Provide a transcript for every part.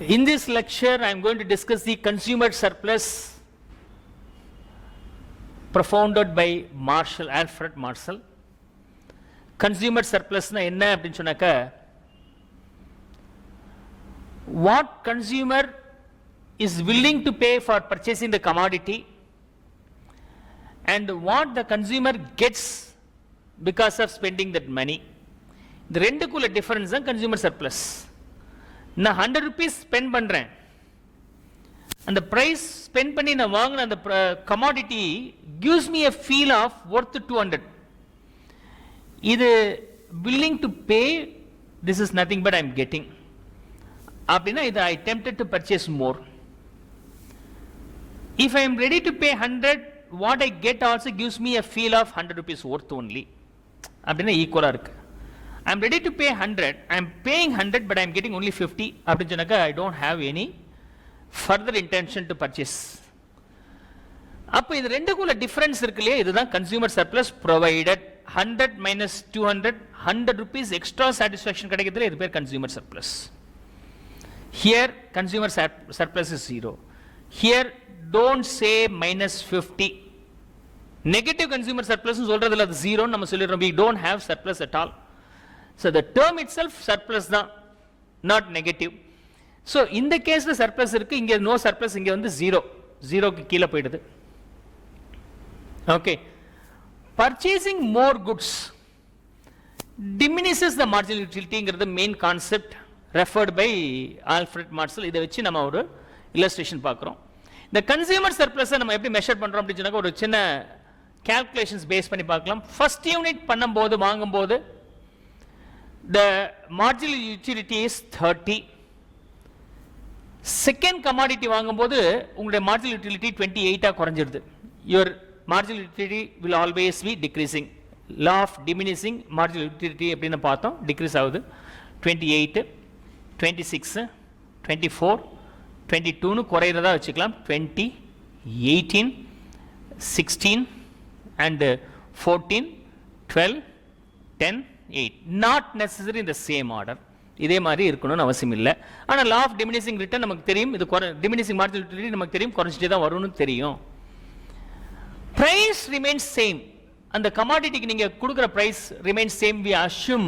In this lecture, I am going to discuss the consumer surplus propounded by Alfred Marshall. Consumer surplus na enna appdin சொன்னாக்க, what consumer is willing to pay for purchasing the commodity and what the consumer gets because of spending that money. இந்த ரெண்டுக்குள்ள difference தான் consumer surplus. நான் 100 rupees spend பண்ணுறேன், அந்த price spend பண்ணி நான் வாங்கின அந்த commodity gives me a feel of worth 200. இது willing to pay, this is nothing but I am getting. அப்படின்னா இது I tempted to purchase more. If I am ready to pay 100, what I get also gives me a feel of 100 rupees worth only. அப்படின்னா ஈக்குவலாக இருக்கு. I am ready to pay 100, I am paying 100 but I am getting only 50. அப்படின்னு சொன்னாக்கா I don't have any further intention to purchase. அப்போ இது ரெண்டுக்குள்ள difference இருக்கு இல்லையா, இதுதான் consumer surplus provided. 100 minus 200, 100 rupees extra satisfaction கிடைக்கிறதுல இது பேர் consumer surplus. Here consumer surplus is 0. Here don't say minus 50. Negative consumer surplus சொல்றதுல அது 0 நம்ம சொல்லிடுறோம். We don't have surplus at all. So the term itself surplus தான், not negative. So இந்த கேஸ்ல surplus இருக்கு, இங்க no surplus, இங்க வந்து 0, 0க்கு கீழே போயிடுது. Okay. Purchasing more goods diminishes the marginal utilityங்கிறது main concept referred by Alfred Marshall. இதை வச்சு நம்ம ஒரு illustration பார்க்குறோம். இந்த கன்சியூமர் சர்ப்ளஸை நம்ம எப்படி மெஷர் பண்ணுறோம் அப்படின்னு சொன்னாக்க ஒரு சின்ன calculations பேஸ் பண்ணி பார்க்கலாம். ஃபர்ஸ்ட் யூனிட் பண்ணும்போது வாங்கும்போது the marginal utility is 30. Second commodity வாங்கும்போது உங்களுடைய marginal utility 28 குறைஞ்சிருது. your marginal utility will always be decreasing. law of diminishing marginal utility எப்படின்னு பார்த்தோம், டிக்ரீஸ் ஆகுது. 28, 26, 24, 22 குறையிறதா வச்சுக்கலாம். 20, 18, 16 and 14, 12, 10, 8. not necessary in the same order. இதே மாதிரி இருக்கணும்னு அவசியம் இல்லை. ஆனால் law of diminishing return நமக்கு தெரியும், இது diminishing marginal utility நமக்கு தெரியும், குறைஞ்சிட்டே தான் வரும்னு தெரியும். price remains same. அந்த கமாடிட்டிக்கு நீங்க கொடுக்குற price remains same. we assume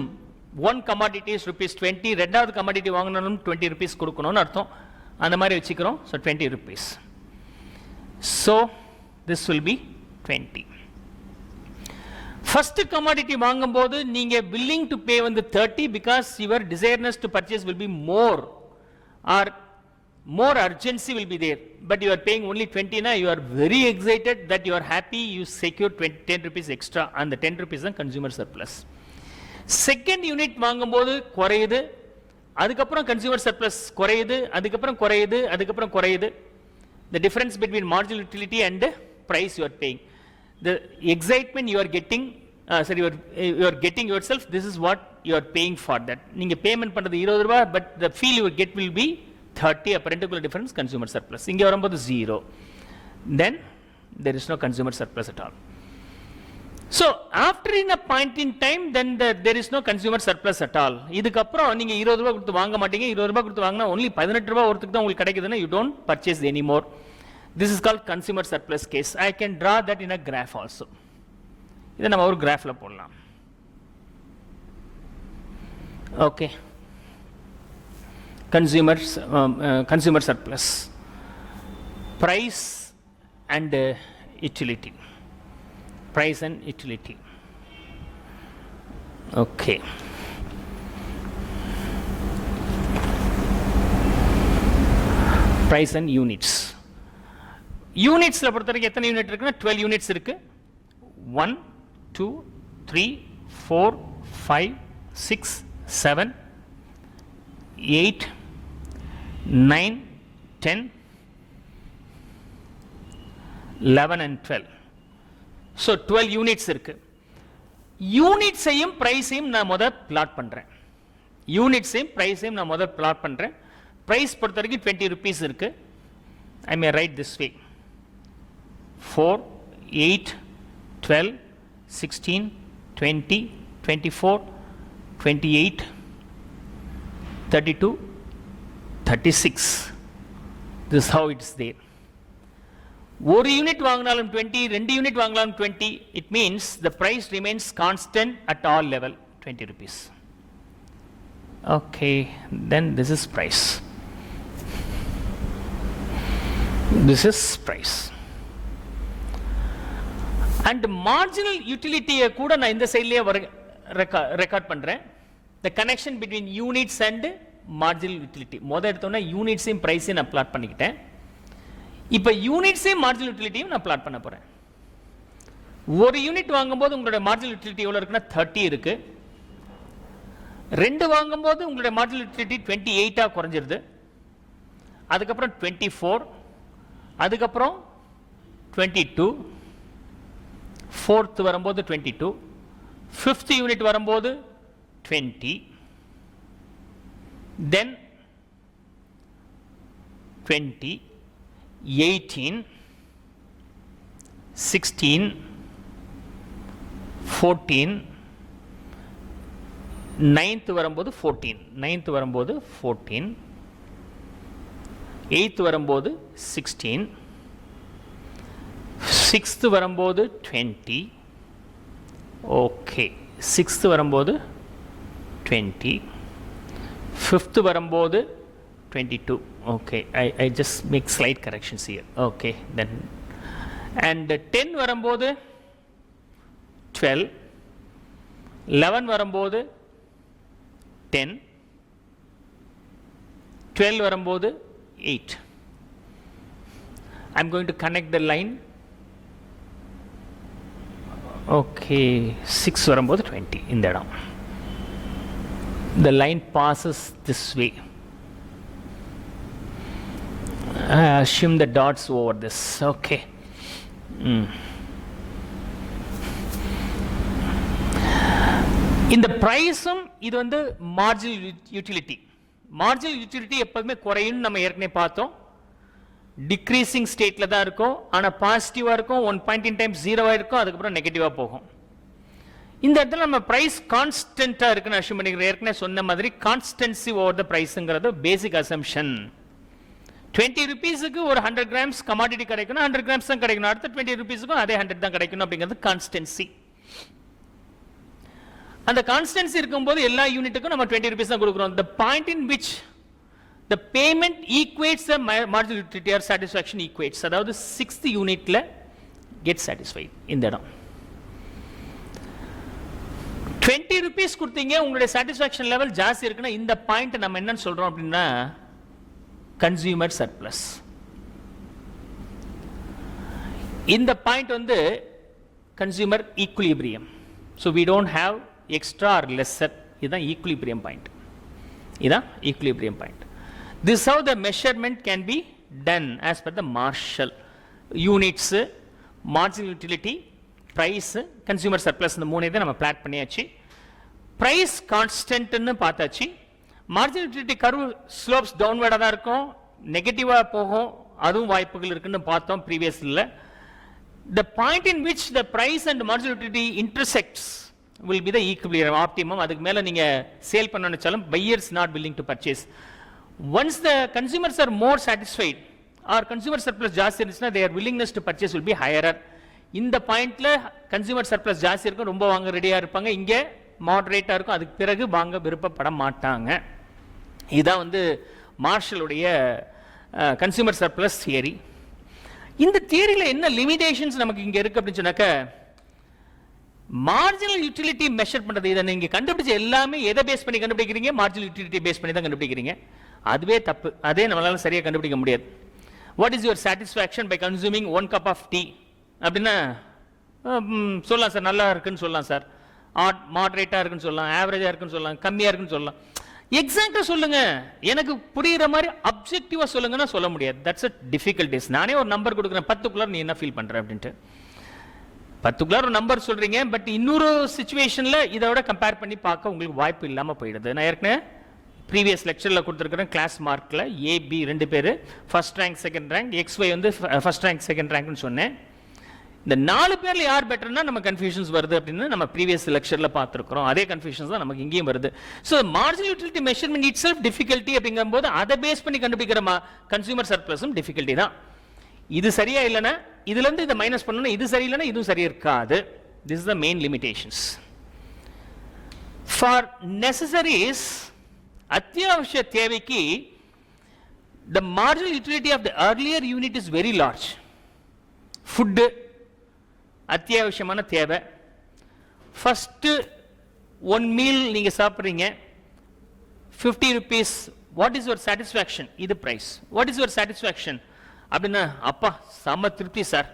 one commodity is rupees 20, ரெண்டாவது கமாடிட்டி வாங்கினாலும் 20 rupees கொடுக்கணும்னு அர்த்தம். அந்த மாதிரி வச்சுக்கிறோம். so 20 rupees. so this will be 20. first commodity வாங்கும்போது நீங்க willing to pay வந்து 30 because your desiredness to purchase will be more or more urgency will be there, but you are paying only 20 na, you are very excited that you are happy, you secure 10 rupees extra and the 10 rupees is consumer surplus. second unit வாங்கும்போது குறையுது, அதுக்கப்புறம் consumer surplus குறையுது, அதுக்கப்புறம் குறையுது, அதுக்கப்புறம் குறையுது. the difference between marginal utility and the price you are paying, the excitement you are getting, you are getting yourself, this is what you are paying for that. நீங்க payment பண்றது 20 ரூபாய், but the feel you get will be 30. a particular difference consumer surplus. இங்க வரும்போது 0, then there is no consumer surplus at all. so after in a point in time, then there is no consumer surplus at all. இதுக்கு அப்புறம் நீங்க 20 ரூபாய் கொடுத்து வாங்க மாட்டீங்க. 20 ரூபாய் கொடுத்து வாங்கினா only 18 ரூபாய் ஒருத்துக்கு தான் உங்களுக்கு கிடைக்குதுன்னா you don't purchase anymore. this is called consumer surplus case. I can draw that in a graph also. இதை நம்ம ஒரு கிராஃப்ல போடலாம். okay, consumer surplus, price and utility, price and utility. okay, price and units. யூனிட்ஸ்ல பொறுத்தவரைக்கும் எத்தனை unit இருக்குன்னா 12 units இருக்கு. 1, 2, 3, 4, 5, 6, 7, 8, 9, 10, 11 and 12. so 12 units இருக்கு. யூனிட்ஸையும் பிரைஸையும் நான் முதல்ல பிளாட் பண்றேன். யூனிட்ஸையும் பிரைஸையும் நான் முதல்ல பிளாட் பண்றேன். பிரைஸ் பொறுத்தவரைக்கும் 20 rupees இருக்கு. I may write this way: 4, 8, 12, 16, 20, 24, 28, 32, 36. This is how it's there. ஒரு யூனிட் வாங்கினாலும் 20, 2 யூனிட் வாங்கினாலும் 20, it means the price remains constant at all level, 20 rupees. Okay, then this is price. This is price. And marginal utility கூட நான் இந்த சைட்லயே record பண்றேன். The connection between units and marginal utility. முதல்ல எடுத்தோம்னா யூனிட்ஸையும் பிரைஸையும் நான் plot பண்ணிக்கிட்டேன். இப்போ யூனிட்ஸையும் மார்ஜினல் யூட்டிலிட்டியும் நான் பிளாட் பண்ண போறேன். ஒரு யூனிட் வாங்கும்போது உங்களுடைய மார்ஜினல் யூட்டிலிட்டி எவ்வளவு இருக்குன்னா 30 இருக்கு. 2 வாங்கும்போது உங்களுடைய மார்ஜினல் யூட்டிலிட்டி 28 குறைஞ்சிருது. அதுக்கப்புறம் 24, அதுக்கப்புறம் 22, 4th வரும்போது 22, 5th யூனிட் வரும்போது 20, then 20, 18, 16, 14, 9th வரும்போது 14, 9th வரும்போது 14, 8th வரும்போது 16, 6th வரும்போது 20, okay, 6th வரும்போது 20, 5th வரும்போது 22. Okay, I just make slight corrections here. Okay, then and 10 வரும்போது 12, 11 வரும்போது 10, 12 வரும்போது 8. I'm going to connect the line. Okay, 6 வரும்போது 20 இந்த இடம். The line passes this way. I assume the dots over this. Okay. இந்த பிரைஸும் இது வந்து மார்ஜினல் யூட்டிலிட்டி. மார்ஜினல் யூட்டிலிட்டி எப்பவுமே குறையும் நம்ம ஏற்கனவே பார்த்தோம். டிக்ரீசிங் ஸ்டேட்ல தான் இருக்கும். ஆனால் பாசிட்டிவா இருக்கும். 1 பாயிண்ட் இன் டைம் 0 இருக்கும். அதுக்கப்புறம் நெகட்டிவா போகும். இந்த இடத்துல நம்ம பிரைஸ் கான்ஸ்டன்டா இருக்குன்னு அஷ்யூம் பண்ணிக்கிறோம். ஏற்கனவே சொன்ன மாதிரி கான்ஸ்டன்சி ஓவர் த பிரைஸ்ங்கிறது பேசிக் அசம்ஷன். 20 ரூபீஸுக்கு ஒரு 100 கிராம்ஸ் கமாடிட்டி கிடைக்கணும், 100 கிராம்ஸ் தான் கிடைக்கணும். அடுத்த 20 ரூபீஸுக்கும் அதே 100 தான் கிடைக்கணும் அப்படிங்கிறது கான்ஸ்டன்சி. அந்த கான்ஸ்டன்சி இருக்கும்போது எல்லா யூனிட்டுக்கும் நம்ம 20 ரூபீஸ் தான் கொடுக்குறோம். the point in which the payment equates the marginal utility or satisfaction equates, அதாவது 6th யூனிட்ல get satisfied. இந்த இடம் 20 ரூபீஸ் கொடுத்தீங்க, உங்களுடைய சாட்டிஸ்ஃபேக்ஷன் லெவல் ஜாஸ்தி இருக்குன்னா இந்த பாயிண்ட் நம்ம என்னன்னு சொல்றோம் அப்படின்னா கன்சியூமர் சர்ப்ளஸ். இந்த பாயிண்ட் வந்து consumer equilibrium. So we don't have extra or lesser. இதுதான் ஈக்குலிபிரியம் பாயிண்ட். இதுதான் equilibrium point. This how the measurement can be done as per the Marshall. Units, marginal utility, price, consumer surplus, இந்த 3 இதை நம்ம plot பண்ணியாச்சு. Price கான்ஸ்டன்ட்னு பார்த்தாச்சு. Marginal utility curve slopes டவுன்வர்டாக தான் இருக்கும், நெகட்டிவாக போகும், அதுவும் வாய்ப்புகள் இருக்குன்னு பார்த்தோம் ப்ரீவியஸில். The point in which the price and marginal utility intersects will be the equilibrium, optimum. அதுக்கு மேலே நீங்கள் சேல் பண்ண நினைச்சாலும் buyers not willing to purchase. Once the consumers are more satisfied or consumer surplus ஜாஸ்தி இருந்துச்சுன்னா their willingness to purchase will be higher. இந்த பாயிண்ட்ல consumer surplus ஜாஸ்தி இருக்கும், ரொம்ப வாங்க ரெடியாக இருப்பாங்க. இங்கே மாடரேட்டாக இருக்கும், அதுக்கு பிறகு வாங்க விருப்பப்பட மாட்டாங்க. இதுதான் வந்து மார்ஷலுடைய கன்சியூமர் சர்ப்ளஸ் தியரி. இந்த தியரியில் என்ன லிமிடேஷன்ஸ் நமக்கு இங்கே இருக்கு அப்படின்னு சொன்னாக்க, மார்ஜினல் யூட்டிலிட்டி மெஷர் பண்ணுறது, இதை நீங்கள் கண்டுபிடிச்ச எல்லாமே எதை பேஸ் பண்ணி கண்டுபிடிக்கிறீங்க? மார்ஜினல் யூட்டிலிட்டி பேஸ் பண்ணி தான் கண்டுபிடிக்கிறீங்க. அதுவே தப்பு. அதே நம்மளால சரியாக கண்டுபிடிக்க முடியாது. What is your satisfaction by consuming 1 cup of tea அப்படின்னா சொல்லலாம் சார், நல்லா இருக்குன்னு சொல்லலாம் சார், மாடரேட்டாக இருக்குன்னு சொல்லலாம், ஆவரேஜாக இருக்குன்னு சொல்லலாம், கம்மியாக இருக்குன்னு சொல்லலாம். எக்ஸாக்டாக சொல்லுங்க, எனக்கு புரியுற மாதிரி அப்ஜெக்டிவாக சொல்லுங்கன்னா சொல்ல முடியாது. That's a difficulties. நானே ஒரு நம்பர் கொடுக்குறேன், 10க்குள்ளார நீ என்ன ஃபீல் பண்ணுற அப்படின்ட்டு. 10க்குள்ளார ஒரு நம்பர் சொல்றீங்க, பட் இன்னொரு சுச்சுவேஷனில் இதோட கம்பேர் பண்ணி பார்க்க உங்களுக்கு வாய்ப்பு இல்லாமல் போயிடுது. நான் ஏற்கனவே ப்ரீவியஸ் லெக்சரில் கொடுத்துருக்கிறேன், கிளாஸ் மார்க்கில் ஏபி 2 பேர் first rank second rank, XY வந்து ஃபர்ஸ்ட் ரேங்க் செகண்ட் ரேங்க்னு சொன்னேன். இந்த 4 பேர்ல யார் பெட்டர்னா நம்ம கன்ஃபியூஷன்ஸ் வருது அப்படின்னு நம்ம ப்ரீவியஸ் லெக்சர்ல பார்த்துருக்கிறோம். அதே கன்ஃபியூஷன்ஸ் தான் நமக்கு இங்கேயும் வருது. So marginal utility measurement it self difficulty அப்படிங்கும்போது அதை பேஸ் பண்ணி கண்டுபிடிக்கிற கன்சூமர் சர்ப்ளஸும் டிஃபிகல்ட்டி தான். இது சரியா இல்லைன்னா இதுல இருந்து இதை மைனஸ் பண்ணணும், இது சரியில்லைன்னா இதுவும் சரியா இருக்காது. This is the main limitations. For necessaries அத்தியாவசிய தேவைக்கு the marginal utility of the earlier unit is very large. Food அத்தியாவசியமான தேவை. ஃபர்ஸ்ட் ஒன் மீல் நீங்க சாப்பிட்றீங்க, 50 rupees. What is your satisfaction? இது price. What is your satisfaction அப்படின்னா, அப்பா செம்ம திருப்தி சார்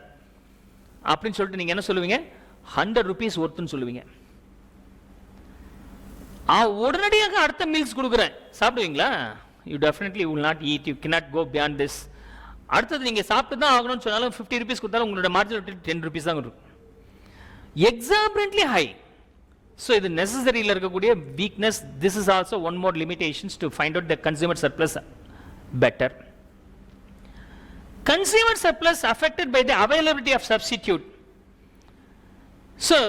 அப்படின்னு சொல்லிட்டு நீங்க என்ன சொல்லுவீங்க? 100 rupees ஒர்த்துன்னு சொல்லுவீங்க. உடனடியாக அடுத்த மீல்ஸ் கொடுக்குறேன் சாப்பிடுவீங்களா? You definitely will not eat, you cannot go beyond this. அடுத்தது நீங்க சாப்பிட்டு தான் ஆகணும்னு சொன்னாலும் 50 rupees கொடுத்தாலும் உங்களோட மார்ஜினல் யூட்டிலிட்டி 10 rupees தான் இருக்கும். எக்ஸாம்பிரண்ட்லி ஹை. ஸோ இது நெசசரியில் இருக்கக்கூடிய weakness. This is also one more limitations to find out the consumer surplus better. Consumer surplus affected by the availability of substitute. So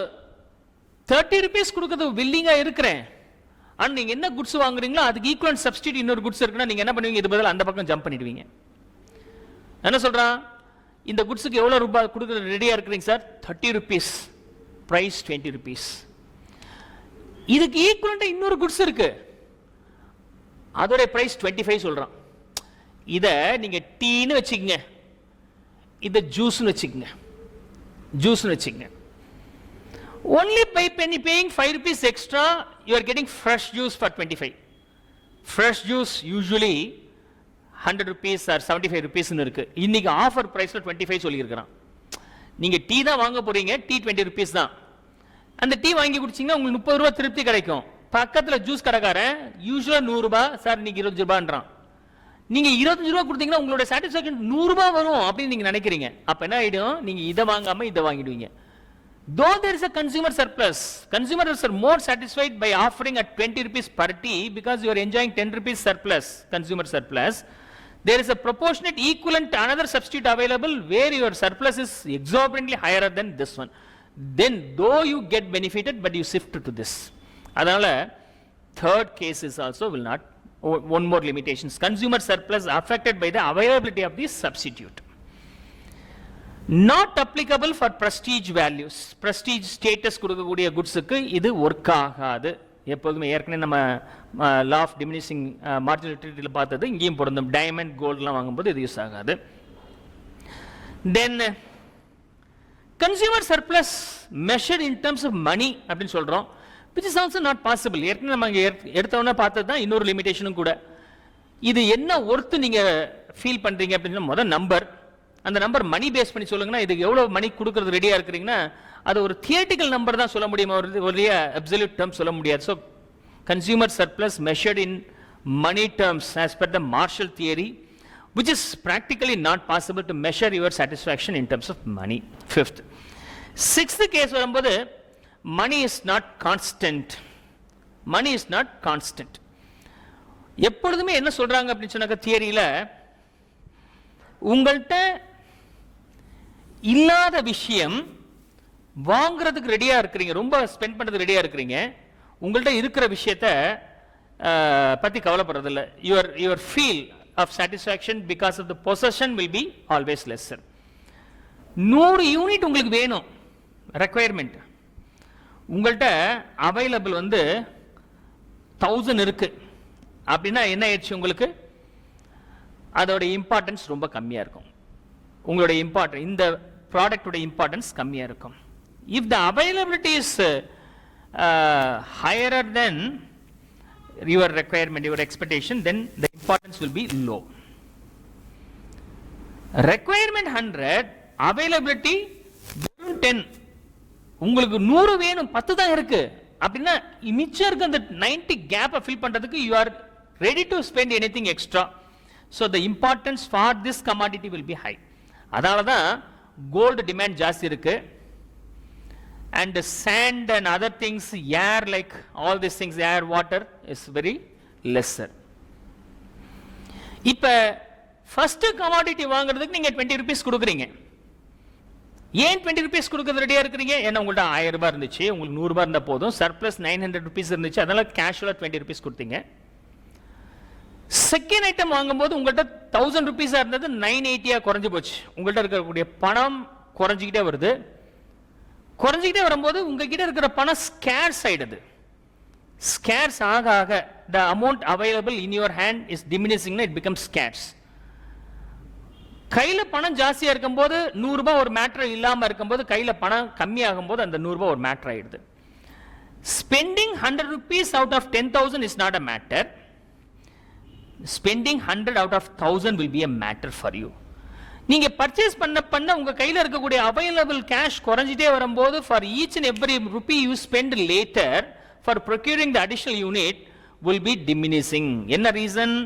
30 rupees கொடுக்கறது வில்லிங்கா இருக்கிறேன், ஆனால் நீங்கள் என்ன குட்ஸ் வாங்குறீங்களோ அதுக்கு ஈக்குவலன்ட் சப்ஸ்டிடியூட் இன்னொரு குட்ஸ் இருக்குன்னா நீங்கள் என்ன பண்ணுவீங்க? இது பதில் அந்த பக்கம் ஜம்ப் பண்ணிடுவீங்க. என்ன சொல்கிறான்? இந்த குட்ஸுக்கு எவ்வளோ ரூபாய் கொடுக்குற ரெடியாக இருக்கிறீங்க சார்? 30 rupees, price 20 rupees. இதுக்கு ஈக்குவலண்ட்டாக இன்னொரு குட்ஸ் இருக்கு, அதோட ப்ரைஸ் 25 சொல்கிறான். இதை நீங்கள் டீன்னு வச்சுக்கோங்க, இதை ஜூஸ்னு வச்சுக்கோங்க. ஜூஸ்னு வச்சுக்கோங்க. Only by paying 5 rupees extra, you are getting fresh juice for 25. Fresh juice usually 100 rupees or 75 rupees இருக்கு. இன்னைக்கு ஆஃபர் பிரைஸ்ல 25 சொல்லி இருக்கிறான். நீங்க டீ தான் வாங்க போறீங்க, டீ 20 rupees தான். அந்த டீ வாங்கி குடிச்சீங்கன்னா உங்களுக்கு 30 ரூபாய் திருப்தி கிடைக்கும். பக்கத்துல ஜூஸ் கடைக்காரன் யூசுவலா 100 ரூபாய் சார் இன்னைக்கு 25 ரூபான்றான். நீங்க 25 ரூபாய் கொடுத்தீங்கன்னா உங்களோட சாட்டிஸ்ஃபேக்ஷன் 100 ரூபாய் வரும் அப்படின்னு நீங்க நினைக்கிறீங்க. அப்ப என்ன ஆயிடும்? நீங்க இதை வாங்காம இதை வாங்கிடுவீங்க. Though there is a consumer surplus, consumers are more satisfied by offering at 20 rupees per tea because you are enjoying 10 rupees surplus, consumer surplus. There is a proportionate equivalent another substitute available where your surplus is exorbitantly higher than this one. Then though you get benefited, but you shift to this. அதனால third case is also will not, one more limitations. Consumer surplus affected by the availability of this substitute. Not applicable for prestige values. Prestige status கொடுக்கக்கூடிய குட்ஸுக்கு இது work ஆகாது. எப்போதுமே ஏற்கனவே நம்ம law of diminishing marginal யூட்டிலிட்டியில் பார்த்தது இங்கேயும் பொருந்தும். டைமண்ட் கோல்ட்லாம் வாங்கும்போது இது யூஸ் ஆகாது. Then consumer surplus measured in terms of money அப்படின்னு சொல்கிறோம், which is also not possible. ஏற்கனவே நம்ம இங்கே எடுத்தவொன்னே பார்த்தது தான் இன்னொரு லிமிடேஷனும் கூட. இது என்ன ஒர்த்து நீங்கள் ஃபீல் பண்ணுறீங்க அப்படின்னு முதல் நம்பர், அந்த நம்பர் மணி பேஸ் பண்ணி சொல்லுங்கன்னா இதுக்கு எவ்வளோ மணி கொடுக்கறது ரெடியாக இருக்கிறீங்கன்னா அது ஒரு தியேட்டிக்கல் நம்பர் தான் சொல்ல முடியும், ஒரு அப்சல்யூட் டேர்ம் சொல்ல முடியாது. So consumer surplus measured in money terms as per the Marshall theory, which is practically not possible to measure your satisfaction in terms of money. Fifth. Sixth case வரும்போது money is not constant. Money is not constant. எப்பொழுதுமே என்ன சொல்றாங்க அப்படின்னு சொன்னாக்க தியரியில, உங்கள்கிட்ட இல்லாத விஷயம் வாங்குறதுக்கு ரெடியா இருக்கிறீங்க, ரொம்ப ஸ்பெண்ட் பண்றதுக்கு ரெடியா இருக்கிறீங்க, உங்கள்கிட்ட இருக்கிற விஷயத்தை பத்தி கவலைப்படுறது இல்லை. Your feel of satisfaction because of the possession will be always lesser. 100 unit உங்களுக்கு வேணும் requirement, உங்கள்கிட்ட அவைலபிள் 1000 இருக்கு அப்படின்னா என்ன ஆயிடுச்சு? உங்களுக்கு அதோட இம்பார்ட்டன்ஸ் ரொம்ப கம்மியா இருக்கும். உங்களுடைய இம்பார்ட்டன்ஸ், இந்த ப்ராடக்டோட இம்பார்ட்டன்ஸ் கம்மியா இருக்கும். if the availability is higher than your requirement, your expectation, then the importance will be low. Requirement 100, availability 10. உங்களுக்கு 100 வேணும், 10 தான் இருக்கு அப்படின்னா மிச்சம் இருக்க அந்த 90 கேப்பை ஃபில் பண்றதுக்கு you are ready to spend anything extra. So the importance for this commodity will be high. அதனால தான் கோல்டு டிமாண்ட் ஜாஸ்தி இருக்கு. And the sand and other things, air, like all these things, air, water is very lesser. இப்ப first commodity வாங்குறதுக்கு நீங்க 20 rupees கொடுக்குறீங்க. ஏன் 20 rupees கொடுக்கறது ரெடியா இருக்கிறீங்க? ஏன்னா உங்கள்ட்ட 1000 ரூபாய் இருந்துச்சு, உங்களுக்கு 100 ரூபாய் இருந்தா போதும், சர்ப்ளஸ் 900 rupees இருந்துச்சு, அதனால கேஷுவலா 20 rupees கொடுத்தீங்க. செகண்ட் ஐட்டம் வாங்கும்போது உங்கள்ட்ட 1000 rupees இருந்தது 980 குறைஞ்சு போச்சு. உங்கள்ட்ட இருக்கக்கூடிய பணம் குறைஞ்சிக்கிட்டே வருது. குறைஞ்சிக்கிட்டே வரும்போது உங்ககிட்ட இருக்கிற பணம் ஸ்கேர்ஸ் ஆயிடுது. ஸ்கேர்ஸ் ஆக ஆக the amount available in your hand is diminishing, it becomes scarce. கையில பணம் ஜாஸ்தியா இருக்கும்போது 100 ரூபாய் ஒரு மேட்டர் இல்லாம இருக்கும்போது கையில பணம் கம்மியாகும் போது அந்த 100 ரூபாய் ஒரு மேட்டர் ஆயிடுது. Spending 100 rupees out of 10,000 is not a matter. Spending 100 out of 1,000 will be a matter for you. நீங்க பர்ச்சேஸ் பண்ண உங்க கையில இருக்கக்கூடிய அவைலபிள் கேஷ் குறைஞ்சிட்டே வரும்போது for each and every rupee you spend later for procuring the additional unit will be diminishing. என்ன reason?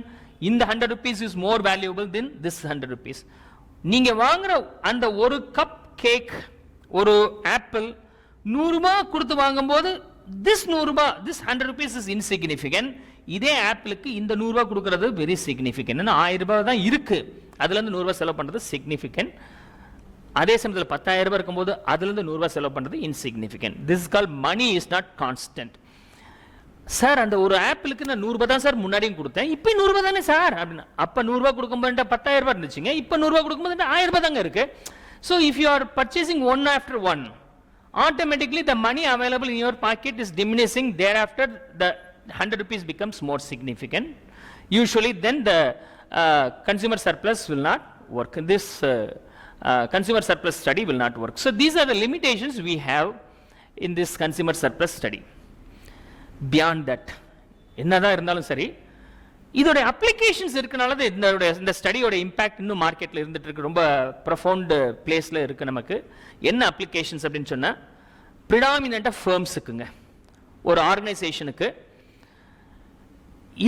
இந்த 100 rupees is more valuable than this 100 rupees. நீங்க வாங்குற அந்த ஒரு கப் கேக், ஒரு ஆப்பிள் 100 ரூபாய் கொடுத்து வாங்கும்போது this 100 ரூபாய், this 100 rupees is insignificant. இதே ஆப்பிளுக்கு இந்த 100 ரூபாய் கொடுக்கிறது வெரி சிக்னிஃபிகன்ட். 1000 ரூபாய் தான் இருக்கு, அதுல இருந்து 100 ரூபாய் செலவு பண்றது சிக்னிஃபிகன்ட். அதே சமயத்தில் 10,000 ரூபாய் இருக்கும்போது அதுல இருந்து 100 ரூபாய் செலவு பண்றது insignificant. This is called money is not constant. Sir அந்த ஒரு ஆப்பிளுக்கு நான் 100 ரூபாய் தான் சார் முன்னாடியும் கொடுத்தேன், இப்போ 100 ரூபாய் தானே சார் அப்படின்னா, அப்ப 100 ரூபாய் கொடுக்கும்போது 10,000 ரூபாய் இருந்துச்சுங்க, இப்போ 100 ரூபாய் கொடுக்கும்போது 1000 ரூபாய் தாங்க இருக்கு. So if you are purchasing one after one, automatically the money available in your pocket is diminishing. Thereafter the 100 rupees becomes more significant. Usually then the consumer surplus will not work. This consumer surplus study will not work. So these are the limitations we have in this consumer surplus study. Beyond that, என்னதான் இருந்தாலும் சரி, இதோட applications இருக்கனால இந்த ஸ்டடியோட impact இன்னும் மார்க்கெட்ல இருந்துட்டு இருக்கு, ரொம்ப ப்ரொஃபவுண்ட் பிளேஸ்ல இருக்கு. நமக்கு என்ன அப்ளிகேஷன்ஸ் அப்படின்னு சொன்னா, பிரிடாமினண்டா ஃபர்ம்ஸுக்குங்க, ஒரு ஆர்கனைசேஷனுக்கு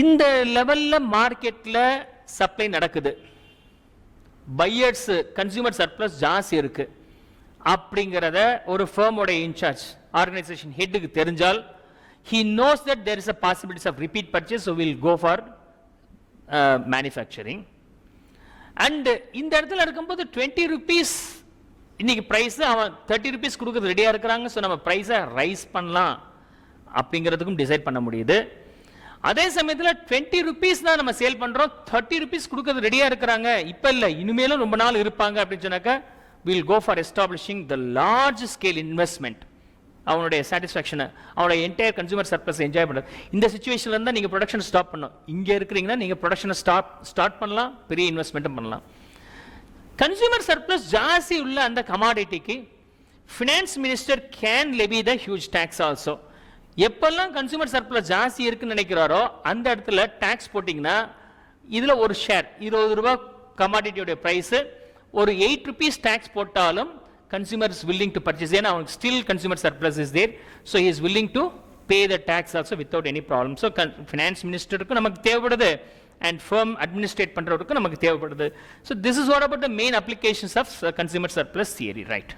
இந்த லெவல்ல மார்க்கெட்ல சப்ளை நடக்குது, பையர்ஸ் கன்சியூமர் சர்ப்ளஸ் ஜாஸ்தி இருக்கு அப்படிங்கறத ஒரு ஃபர்மோட இன்சார்ஜ் ஆர்கனைசேஷன் ஹெட்டுக்கு தெரிஞ்சால், he knows that there is a possibility of repeat purchase, so we'll go for manufacturing. And இந்த இடத்துல இருக்கும்போது 20 rupees இன்னைக்கு பிரைஸ், அவன் 30 rupees கொடுக்க ரெடியா இருக்கிறாங்க, ஸோ நம்ம பிரைஸை ரைஸ் பண்ணலாம் அப்படிங்கிறதுக்கும் டிசைட் பண்ண முடியுது. அதே சமயத்தில் 20 rupees தான் நம்ம சேல் பண்றோம், 30 rupees கொடுக்க ரெடியா இருக்கிறாங்க, இப்ப இல்ல இனிமேலும் ரொம்ப நாள் இருப்பாங்க அப்படின்னு சொன்னாக்க, we'll go for establishing the large scale investment. அவனுடைய சாட்டிஸ்ஃபேக்ஷனை, அவனுடைய என்டையர் கன்சூமர் சர்ப்ளஸ் என்ஜாய் பண்ணுறது. இந்த சுச்சுவேஷன்ல இருந்தால் நீங்கள் ப்ரொடக்ஷன் ஸ்டாப் பண்ணணும். இங்கே இருக்கிறீங்கன்னா நீங்கள் ப்ரொடக்ஷனை ஸ்டார்ட் பண்ணலாம், பெரிய இன்வெஸ்ட்மெண்ட்டும் பண்ணலாம். கன்சூமர் சர்ப்ளஸ் ஜாஸ்தி உள்ள அந்த கமாடிட்டிக்கு finance minister can levy the huge tax also. எப்பெல்லாம் கன்சூமர் சர்ப்ளஸ் ஜாஸ்தி இருக்குன்னு நினைக்கிறாரோ அந்த இடத்துல டேக்ஸ் போட்டிங்கன்னா, இதில் ஒரு ஷேர் 20 ரூபாய் கமாடிட்டியோடைய ப்ரைஸு, ஒரு 8 rupees டேக்ஸ் போட்டாலும் consumer is willing to purchase. Still consumer surplus is there, so he is willing to pay the tax also without any problem. So finance minister ku namak thevapadudhu and firm administrate பண்றவருக்கு நமக்கு தேவைப்படுது. So this is what about the main applications of consumer surplus theory, right?